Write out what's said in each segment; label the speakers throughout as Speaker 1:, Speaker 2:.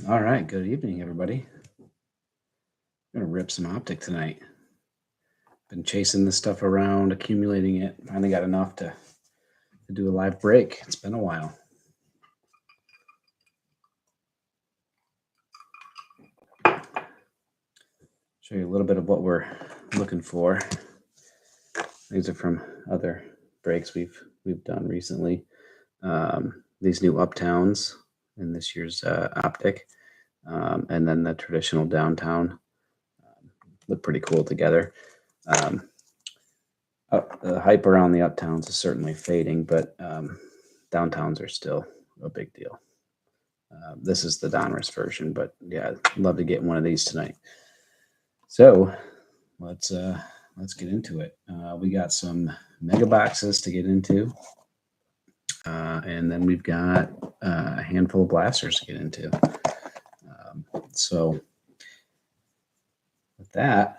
Speaker 1: All right, good evening, everybody. I'm gonna rip some Optic tonight. Been chasing this stuff around, accumulating it. Finally got enough to do a live break. It's been a while. Show you a little bit of what we're looking for. These are from other breaks we've done recently. These new uptowns in this year's Optic, and then the traditional downtown look pretty cool together. The hype around the uptowns is certainly fading, but downtowns are still a big deal. This is the Donruss version, but yeah, I'd love to get one of these tonight. So let's get into it. We got some mega boxes to get into, and then we've got a handful of blasters to get into. So with that,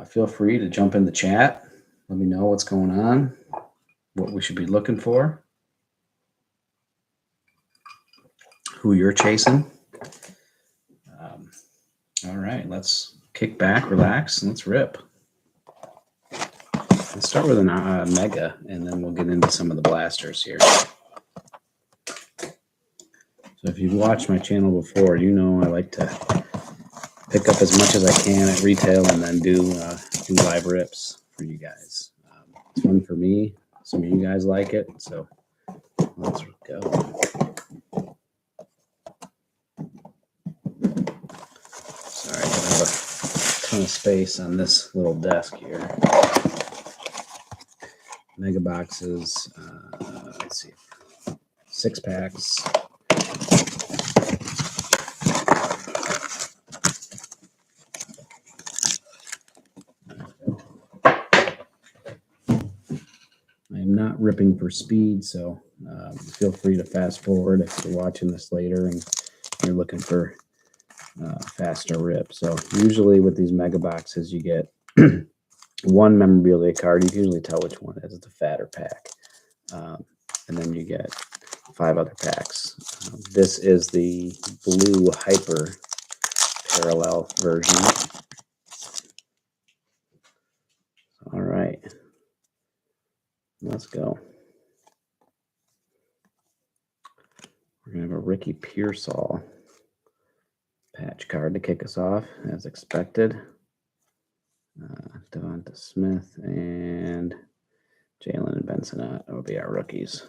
Speaker 1: feel free to jump in the chat. Let me know what's going on, what we should be looking for, who you're chasing. All right, let's kick back, relax, and let's rip. Let's start with a mega, and then we'll get into some of the blasters here. So if you've watched my channel before, you know I like to pick up as much as I can at retail and then do live rips for you guys. It's fun for me. Some of you guys like it, so let's go. Sorry, I have a ton of space on this little desk here. Mega boxes, let's see, 6 packs. I am not ripping for speed, so feel free to fast forward if you're watching this later and you're looking for faster rip. So usually with these mega boxes, you get one memorabilia card. You can usually tell which one it is. It's a fatter pack. And then you get 5 other packs. This is the blue hyper parallel version. All right. Let's go. We're going to have a Ricky Pearsall patch card to kick us off, as expected. Devonta Smith and Jalen and Benson will be our rookies.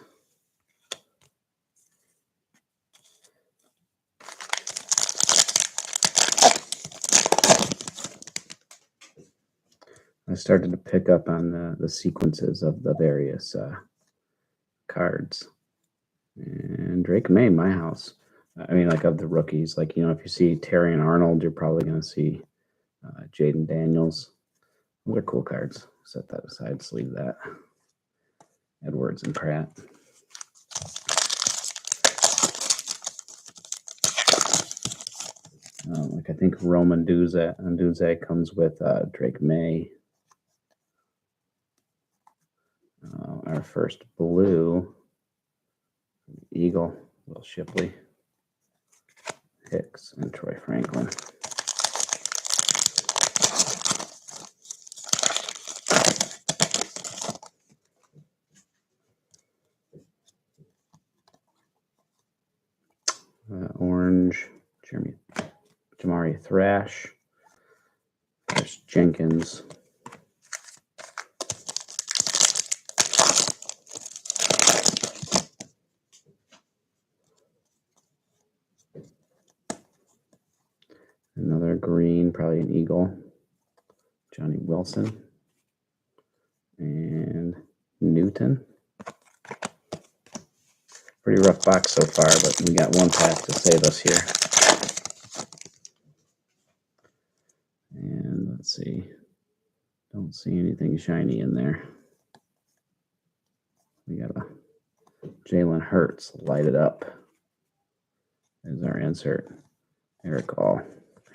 Speaker 1: I started to pick up on the sequences of the various cards. And Drake May, my house. I mean, like of the rookies, like, you know, if you see Terry and Arnold, you're probably going to see Jaden Daniels. Those are cool cards. Set that aside, sleeve that. Edwards and Pratt. Like I think Roman Duze comes with Drake May. Our first blue, Eagle, Will Shipley, Hicks, and Troy Franklin. Orange, Jamari Thrash, there's Jenkins, another green, probably an Eagle, Johnny Wilson, and Newton. Pretty rough box so far, but we got 1 pack to save us here. And let's see. Don't see anything shiny in there. We got a Jalen Hurts, light it up. There's our insert. Eric All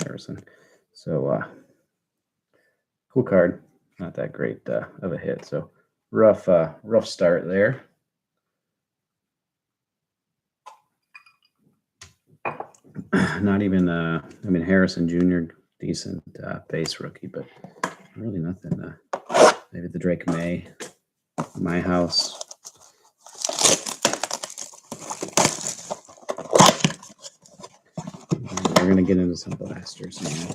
Speaker 1: Harrison. So cool card. Not that great of a hit. So rough start there. Not even, I mean, Harrison Jr., decent base rookie, but really nothing. Maybe the Drake May, My House. We're going to get into some blasters now.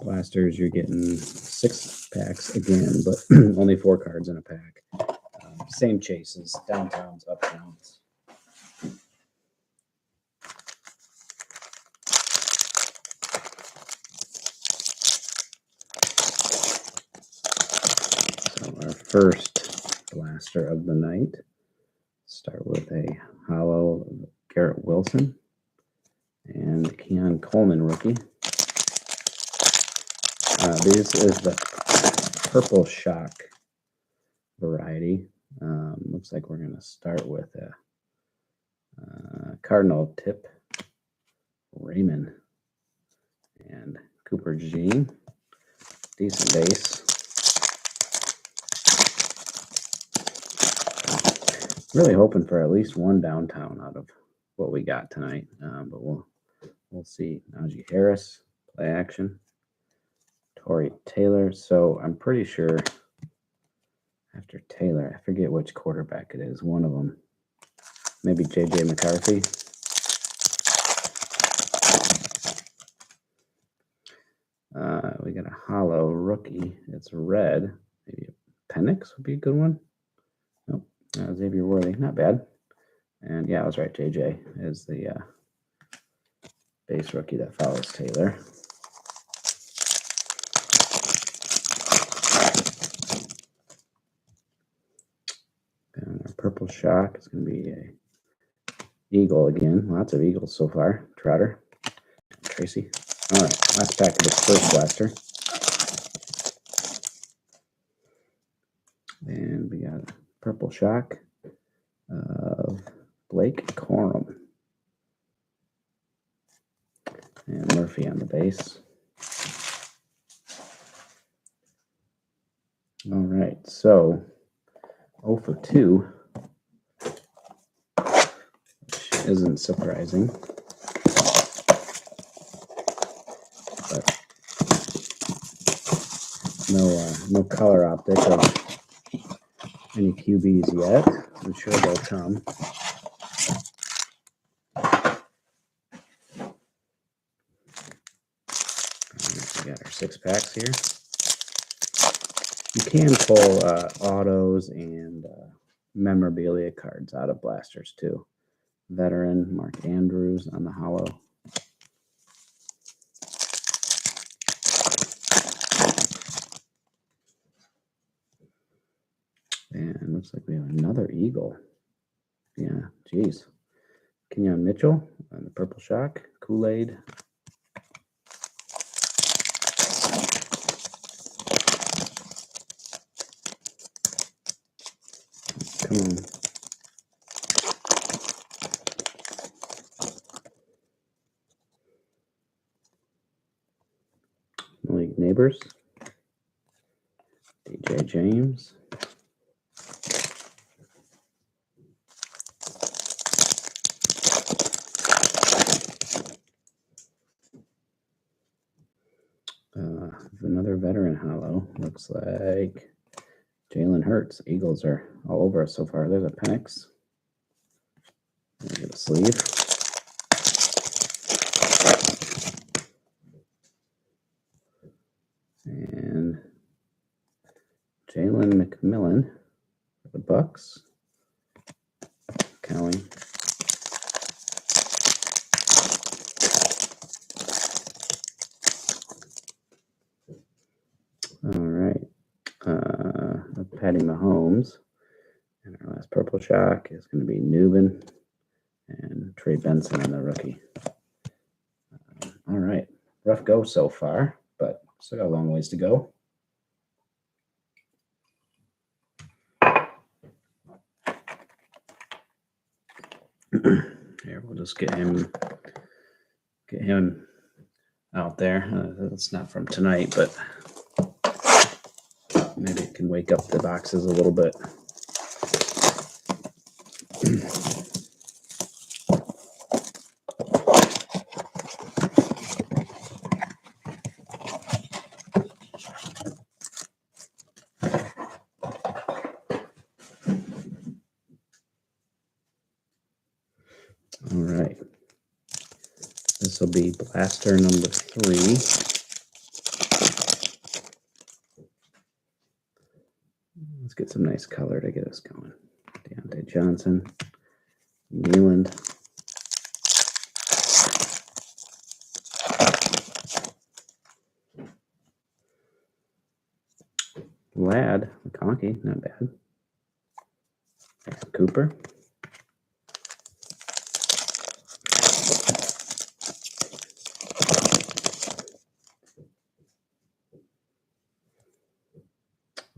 Speaker 1: Blasters, you're getting 6 packs again, but only 4 cards in a pack. Same chases, downtowns, uptowns. So our first blaster of the night. Start with a hollow Garrett Wilson and Keon Coleman rookie. This is the Purple Shock variety. Looks like we're going to start with a Cardinal Tip, Raymond, and Cooper G. Decent base. Really hoping for at least one downtown out of what we got tonight, but we'll see. Najee Harris, play action. Torrey Taylor. So I'm pretty sure after Taylor, I forget which quarterback it is. One of them, maybe J.J. McCarthy. We got a hollow rookie. It's red. Maybe Penix would be a good one. Nope. Xavier Worthy, not bad. And yeah, I was right. JJ is the base rookie that follows Taylor. And our Purple Shock is going to be a Eagle again. Lots of Eagles so far. Trotter, Tracy. All right, last pack of this first blaster. And we got a Purple Shock of Blake Corum. And Murphy on the base. All right, so 0 for 2, which isn't surprising. But no color optic of any QBs yet. I'm sure they'll come. We got our 6 packs here. You can pull autos and memorabilia cards out of blasters too. Veteran Mark Andrews on the hollow. And looks like we have another Eagle. Yeah, geez. Kenyon Mitchell on the Purple Shock. Kool-Aid. Come on. Malik Neighbors. DJ James. Another veteran hollow. Looks like Jalen Hurts. Eagles are all over us so far. There's a Penix. Get a sleeve. And Jalen McMillan for the Bucks. Cowing. All right. Patty Mahomes. And our last Purple Shock is going to be Newbin and Trey Benson on the rookie. All right. Rough go so far, but still got a long ways to go. Here, we'll just get him out there. It's not from tonight, but maybe it can wake up the boxes a little bit. This will be blaster number 3. Let's get some nice color to get us going. Deontay Johnson, Neyland. Ladd, McConkey, not bad. Cooper.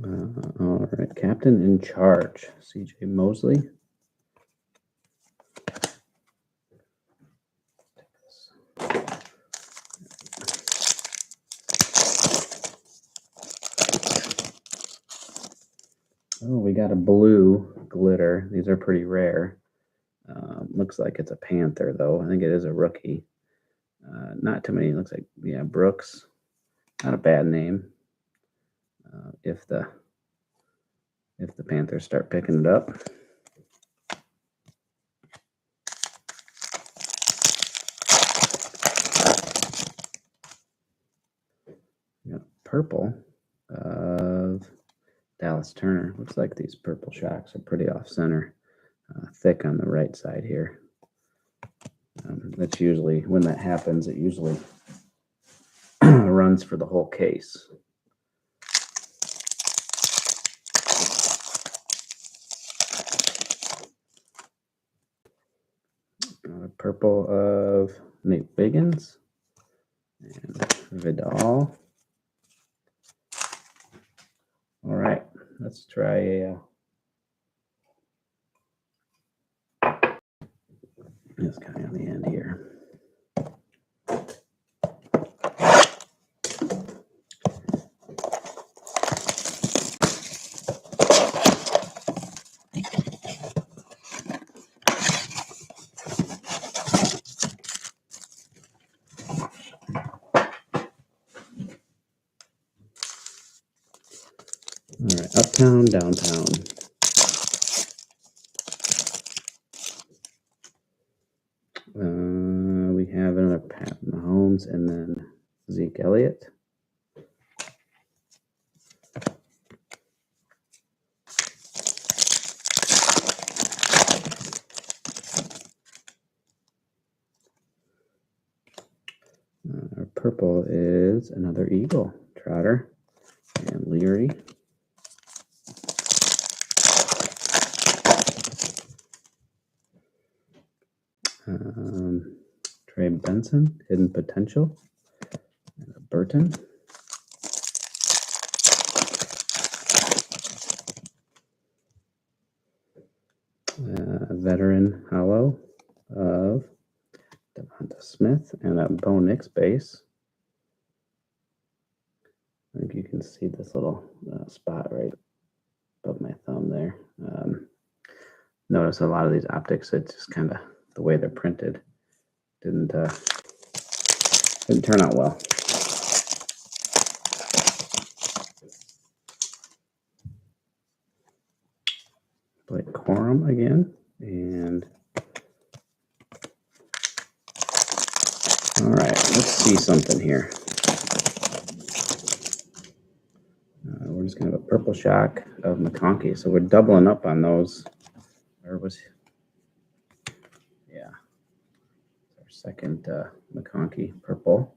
Speaker 1: All right, captain in charge, C.J. Mosley. Oh, we got a blue glitter. These are pretty rare. Looks like it's a Panther, though. I think it is a rookie. Not too many. Looks like, yeah, Brooks. Not a bad name. If the Panthers start picking it up. We got purple of Dallas Turner. Looks like these purple shocks are pretty off center. Thick on the right side here. That's usually, when that happens, it usually runs for the whole case. Purple of Nate Biggins and Vidal. All right, let's try a this guy on the end here. All right, uptown, downtown. We have another Pat Mahomes and then Zeke Elliott. Our purple is another Eagle, Trotter and Leary. Trey Benson, Hidden Potential, and a Burton. Veteran Hollow of Devonta Smith and a Bo Nix base. I think you can see this little spot right above my thumb there. Notice a lot of these optics, it's just kind of the way they're printed. Didn't turn out well. Blake Corum again, and all right, let's see something here. We're just gonna have a purple shock of McConkey, so we're doubling up on those. Or was, yeah, our second McConkey purple.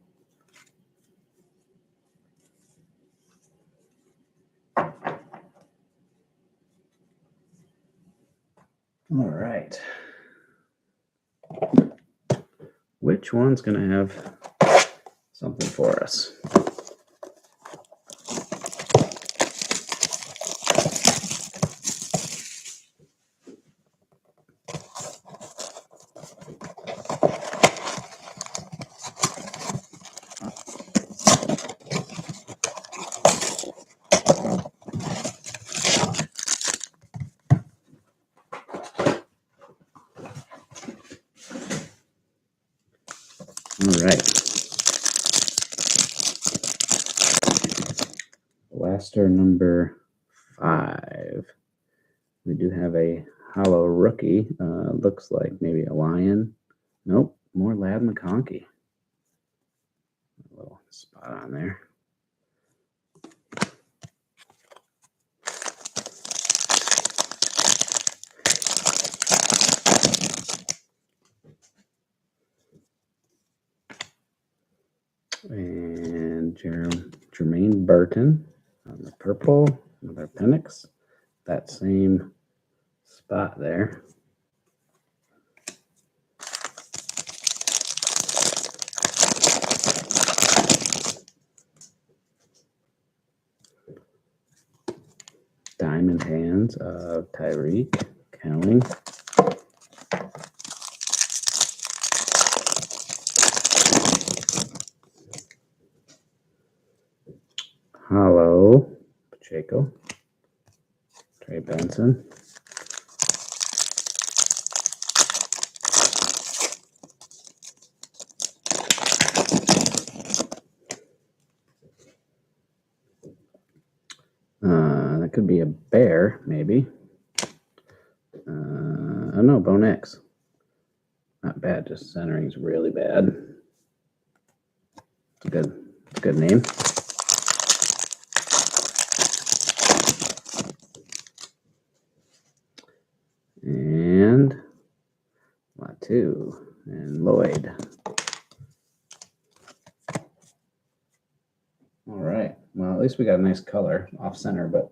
Speaker 1: All right. Which one's going to have something for us? All right. Blaster number 5. We do have a hollow rookie. Looks like maybe a Lion. Nope, more Ladd McConkey. little spot on there. And Jermaine Burton on the purple, another Penix, that same spot there. Diamond hands of Tyreek, Counting. Hollow, Pacheco, Trey Benson. That could be a bear, maybe. Oh no, Bone X. Not bad, just centering's really bad. It's a good name. And Latu and Lloyd. All right. Well, at least we got a nice color off center, but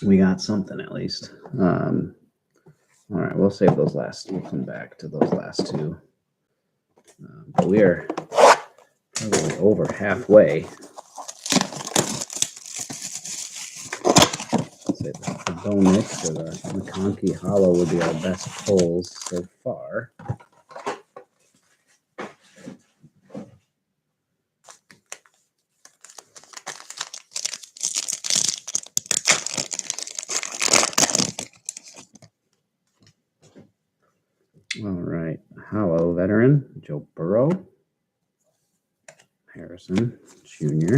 Speaker 1: we got something at least. All right, we'll save those last. We'll come back to those last two. But we are probably over halfway. Let's say the Bone Mix or the McConkey Hollow would be our best pulls so far. All right, Hollow Veteran, Joe Burrow, Harrison Jr.,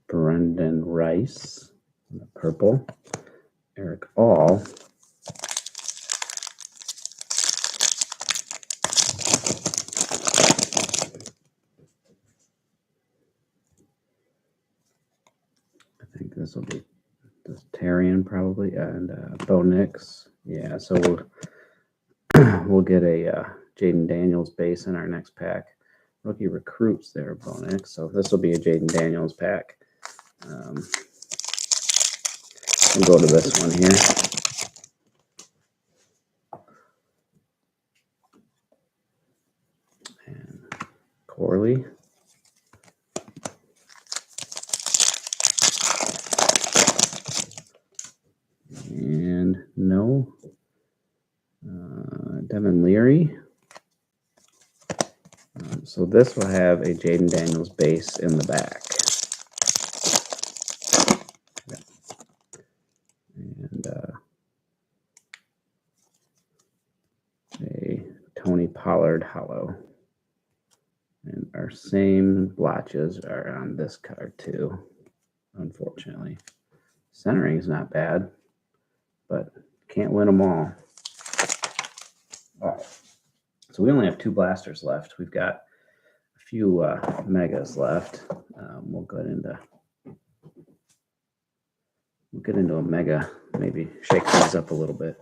Speaker 1: Brendan Rice, the purple, Eric All, I think this will be this Tarian probably, and Bo Nix. Yeah, so we'll get a Jaden Daniels base in our next pack. Rookie recruits there, Bo Nix. So this will be a Jaden Daniels pack. We'll go to this one here. And Corley. And no. Devin Leary. So this will have a Jaden Daniels base in the back. And a Tony Pollard hollow. And our same blotches are on this card too, unfortunately. Centering is not bad, but can't win them all. All right. So we only have 2 blasters left. We've got a few megas left. We'll get into a mega, maybe shake things up a little bit.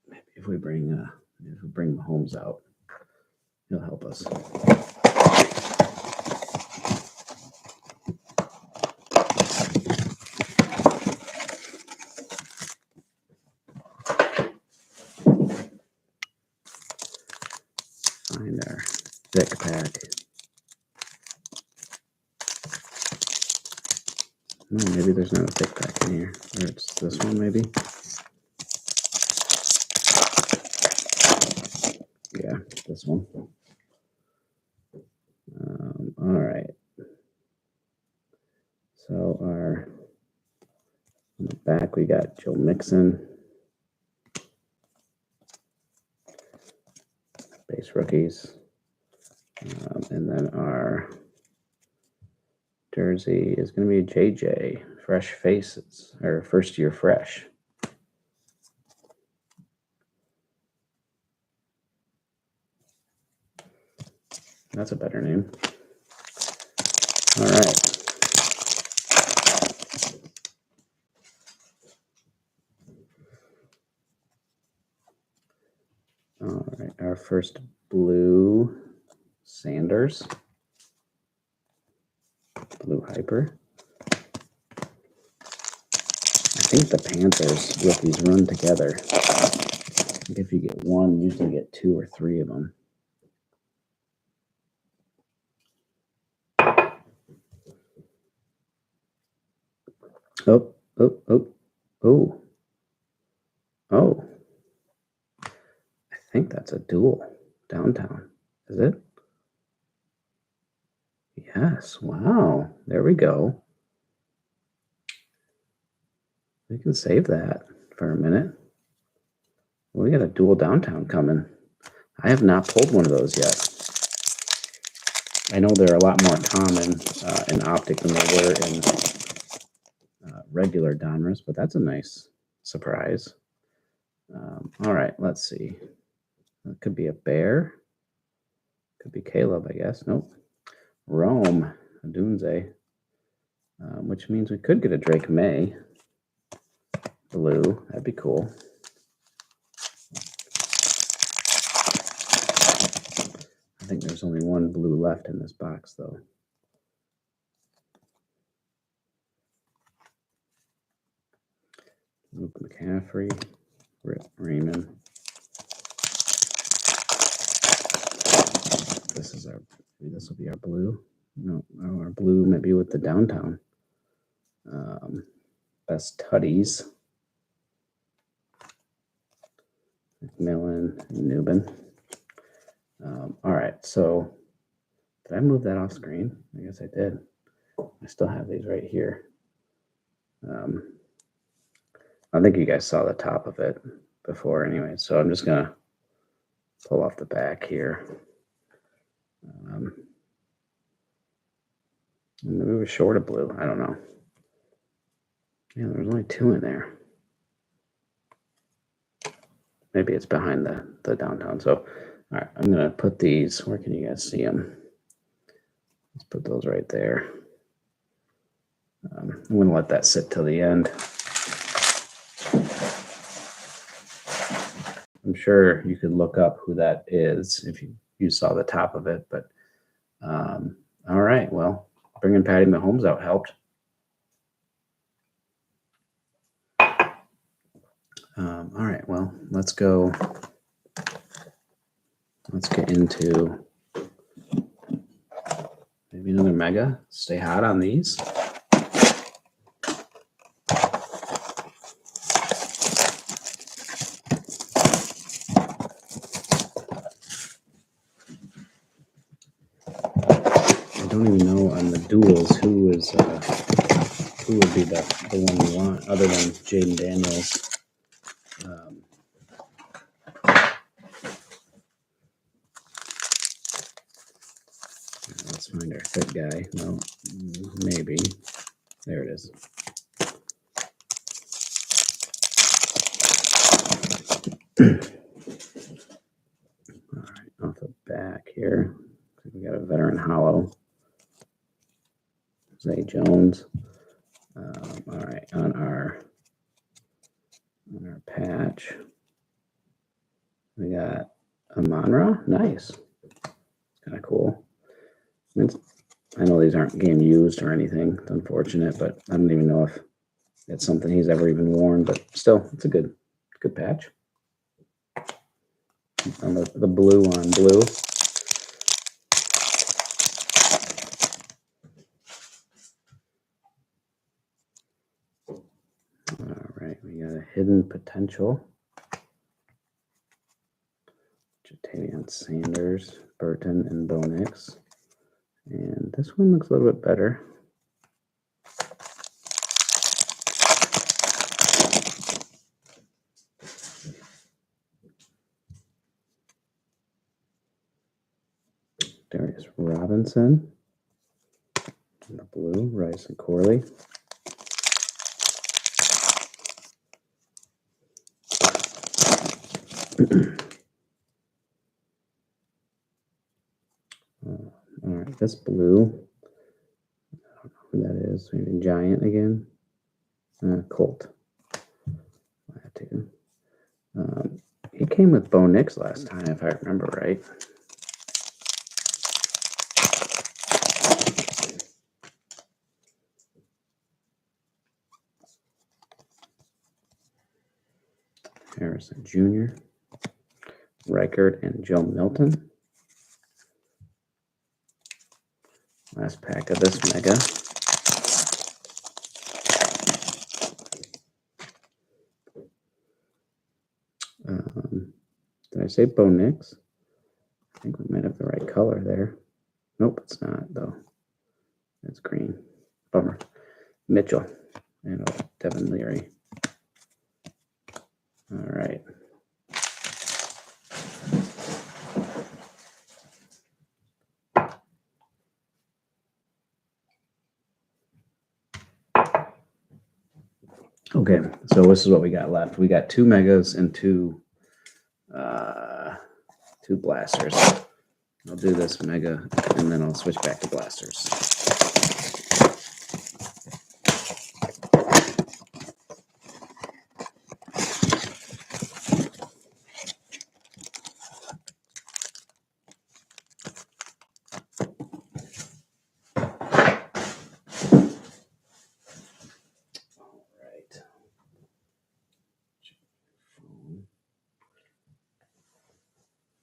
Speaker 1: Maybe if we bring Mahomes out, he'll help us. Find our thick pack. No, maybe there's not a thick pack in here. Or it's this one, maybe. Yeah, this one. All right. So on the back we got Joe Mixon, 6 rookies. And then our jersey is going to be JJ, Fresh Faces, or First Year Fresh. That's a better name. All right. All right, our first blue Sanders. Blue Hyper. I think the Panthers rookies run together. If you get one, you usually get 2 or 3 of them. Oh. I think that's a dual downtown. Is it? Yes. Wow. There we go. We can save that for a minute. We got a dual downtown coming. I have not pulled one of those yet. I know they're a lot more common in Optic than they were in regular Donruss, but that's a nice surprise. All right, let's see. It could be a bear. Could be Caleb, I guess. Nope. Rome, a Dunze, which means we could get a Drake May. Blue, that'd be cool. I think there's only one blue left in this box, though. Luke McCaffrey, Rip Raymond. This will be our blue. No, our blue maybe with the downtown. Best Tutties. McMillan, Newbin. All right, so did I move that off screen? I guess I did. I still have these right here. I think you guys saw the top of it before anyway, so I'm just going to pull off the back here. Maybe we're short of blue. I don't know. Yeah, there's only 2 in there. Maybe it's behind the downtown. So, all right, I'm going to put these. Where can you guys see them? Let's put those right there. I'm going to let that sit till the end. I'm sure you could look up who that is if you saw the top of it. But all right, well, bringing Patty Mahomes out helped. All right, well, let's go. Let's get into maybe another mega. Stay hot on these. I don't even know on the duels who would be the one we want other than Jaden Daniels. Let's find our fit guy. No, maybe. There it is. All right, off the back here, we got a veteran hollow. Zay Jones. All right, on our patch, we got a Monra. Nice. It's kind of cool. I know these aren't game used or anything. It's unfortunate, but I don't even know if it's something he's ever even worn. But still, it's a good patch. On the blue on blue. All right, we got a hidden potential. Jatavian Sanders, Burton, and Bo Nix. And this one looks a little bit better. There's Robinson. And the blue, Rice and Corley. All right, this blue. I don't know who that is. Maybe Giant again. Colt. I have to. He came with Bo Nix last time, if I remember right. Harrison Jr., Reichert, and Joe Milton. Last pack of this mega. Did I say Bo Nix? I think we might have the right color there. Nope, it's not, though. It's green. Bummer. Mitchell and Devin Leary. All right. Okay, so this is what we got left. We got 2 megas and two blasters. I'll do this mega and then I'll switch back to blasters.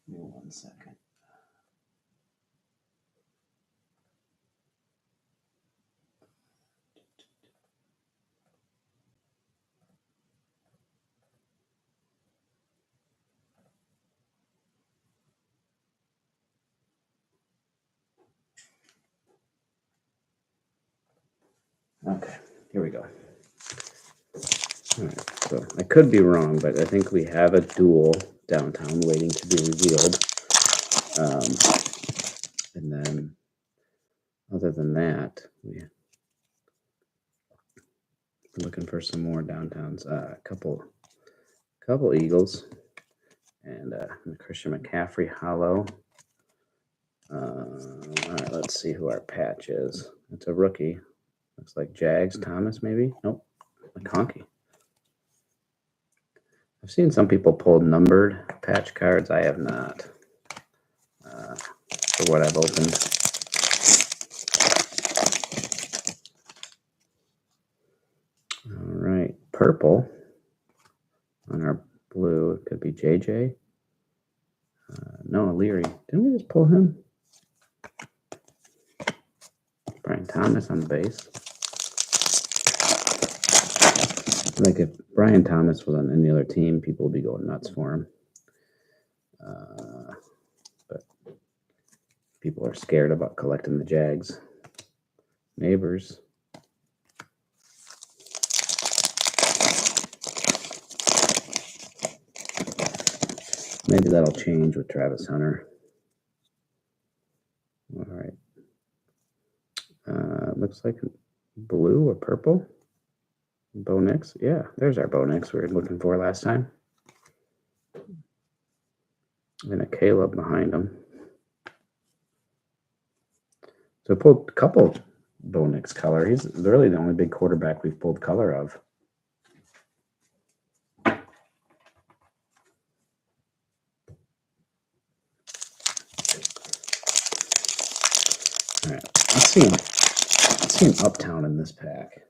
Speaker 1: Give me 1 second. Okay, here we go. All right, so I could be wrong, but I think we have a duel downtown waiting to be revealed. And then, other than that, we're looking for some more downtowns. A couple Eagles and Christian McCaffrey hollow. All right, let's see who our patch is. It's a rookie. Looks like Jags Thomas, maybe. Nope, McConkey. I've seen some people pull numbered patch cards. I have not. For what I've opened. All right, purple on our blue. It could be JJ. No, Leary. Didn't we just pull him? Brian Thomas on the base. Like if Brian Thomas was on any other team, people would be going nuts for him. But people are scared about collecting the Jags. Neighbors. Maybe that'll change with Travis Hunter. All right. Looks like blue or purple. Bo Nix. Yeah, there's our Bo Nix we were looking for last time. And a Caleb behind him. So we pulled a couple Bo Nix color. He's really the only big quarterback we've pulled color of. All right, let's see an Uptown in this pack.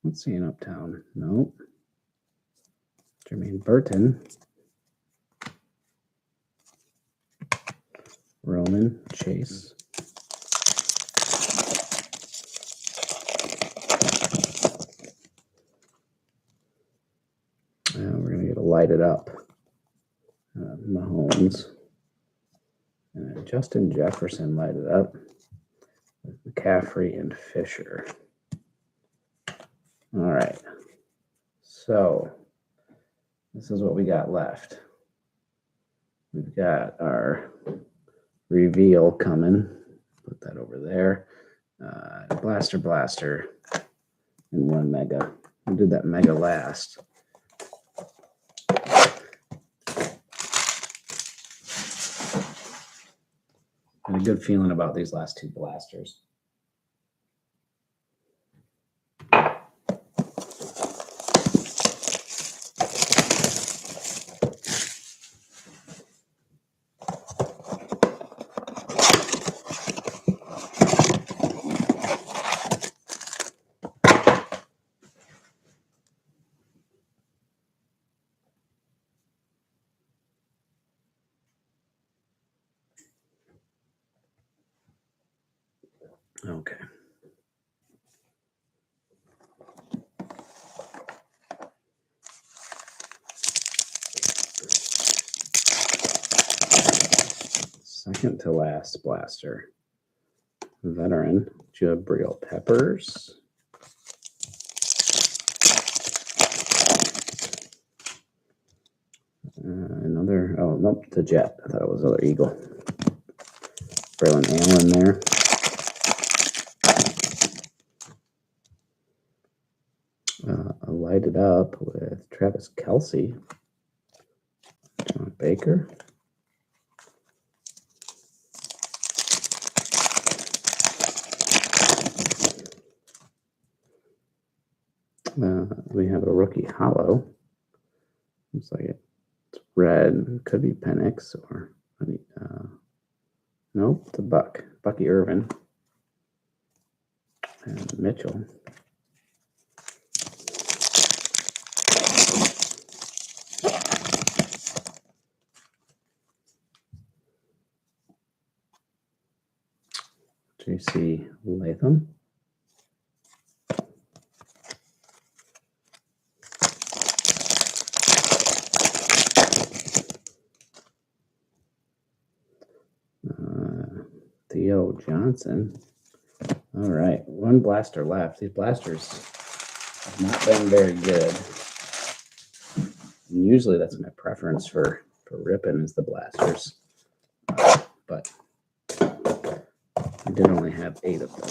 Speaker 1: Let's see an Uptown. Nope. Jermaine Burton. Roman Chase. We're going to get a lighted up. Mahomes. And Justin Jefferson lighted up. With McCaffrey and Fisher. All right. So this is what we got left. We've got our reveal coming. Put that over there. Blaster, and one mega. We did that mega last. Had a good feeling about these last two blasters. Okay. Second to last blaster. Veteran Jabril Peppers. Another, oh, nope, the Jet. I thought it was another Eagle. Braylon Allen there. Lighted up with Travis Kelce. John Baker. We have a rookie hollow. Looks like it's red. Could be Penix or nope, it's a Bucky Irvin and Mitchell. JC Latham. Theo Johnson. All right, one blaster left. These blasters have not been very good. And usually that's my preference for ripping is the blasters. But I did only have 8 of them.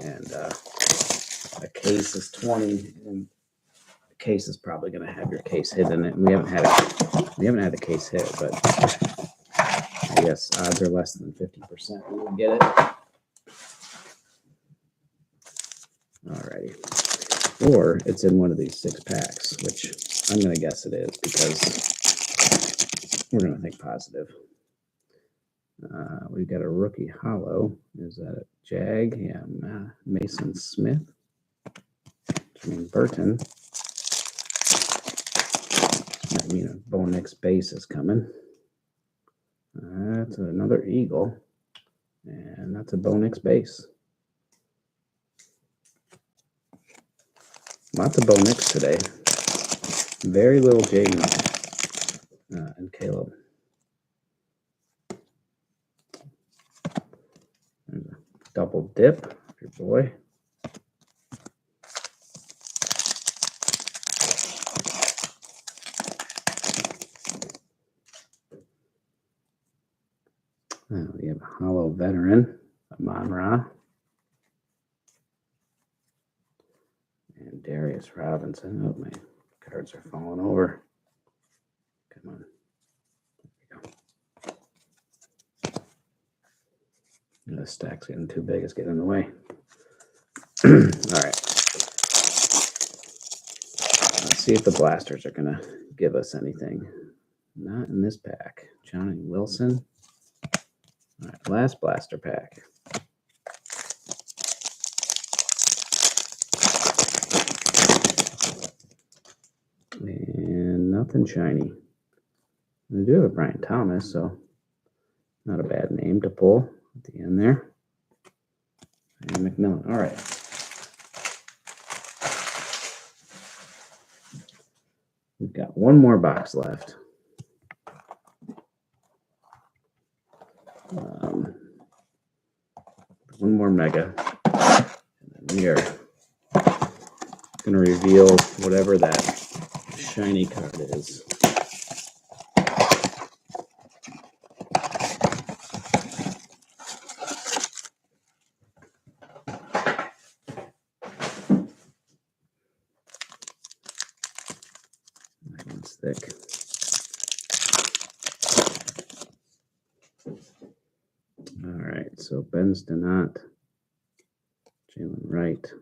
Speaker 1: And a case is 20, and the case is probably going to have your case hit in it. And we haven't had a case hit, but I guess odds are less than 50% we will get it. Alrighty. Or it's in one of these 6 packs, which I'm going to guess it is because we're going to think positive. We've got a rookie hollow. Is that a Jag? Yeah, Mason Smith. Jermaine Burton. That means a Bo Nix base is coming. That's another Eagle. And that's a Bo Nix base. Lots of Bo Nix today. Very little Jaden and Caleb. There's a double dip, your boy. We have a hollow veteran, Amon-Ra. And Darius Robinson. Oh, my cards are falling over. Come on. There we go. The stack's getting too big. It's getting in the way. All right. Let's see if the blasters are going to give us anything. Not in this pack. Johnny Wilson. All right, last blaster pack. And nothing shiny. We do have a Brian Thomas, so not a bad name to pull at the end there. And McMillan. All right. We've got one more box left. One more mega. And then we are going to reveal whatever that shiny card is. so Ben's Donat, Jalen Wright,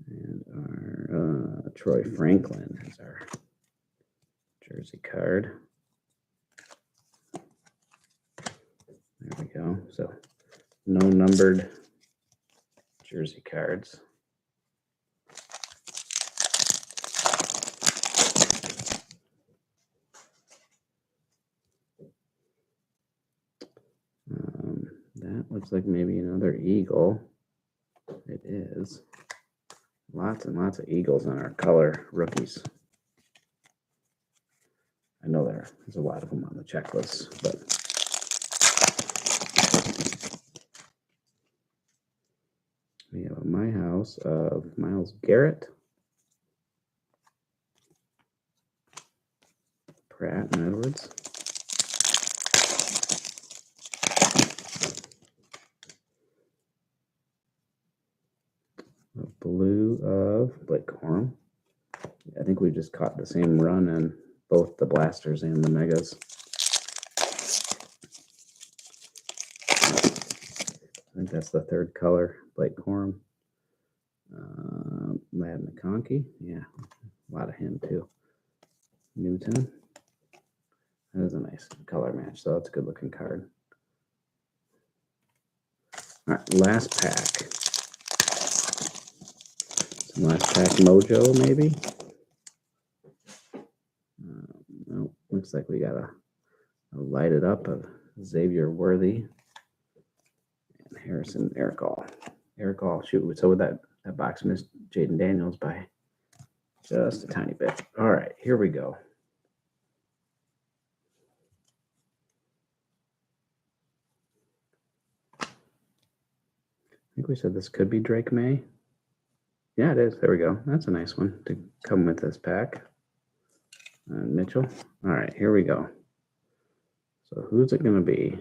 Speaker 1: and our Troy Franklin is our jersey card. There we go. So no numbered jersey cards. That looks like maybe another eagle. It is. Lots and lots of eagles on our color rookies. I know there's a lot of them on the checklist, but we have a My House of Myles Garrett, Pratt and Edwards, a blue of Blake Corum. I think we just caught the same run in both the blasters and the megas. I think that's the third color, Blake Corum. Lad McConkey, yeah, a lot of him too. Newton, that is a nice color match, so that's a good looking card. All right, last pack. Some last pack mojo, maybe. No, looks like we got a light it up of Xavier Worthy and Harrison Erickall. Shoot, so with that box missed Jaden Daniels by just a tiny bit. All right, here we go. I think we said this could be Drake May. Yeah, it is. There we go. That's a nice one to come with this pack. Mitchell. All right, here we go. So who's it going to be?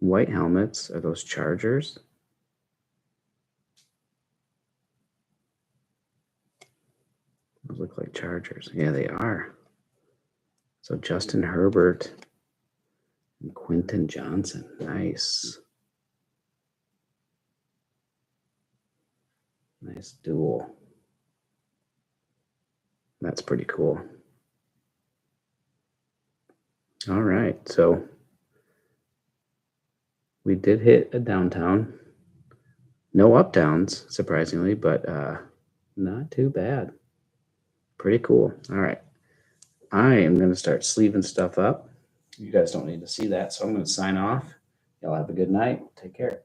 Speaker 1: White helmets. Are those Chargers? Those look like Chargers. Yeah, they are. So Justin Herbert and Quentin Johnson. Nice. Nice duel. That's pretty cool. All right, so we did hit a downtown. No uptowns, surprisingly, but not too bad. Pretty cool. All right. I am going to start sleeving stuff up. You guys don't need to see that, so I'm going to sign off. Y'all have a good night. Take care.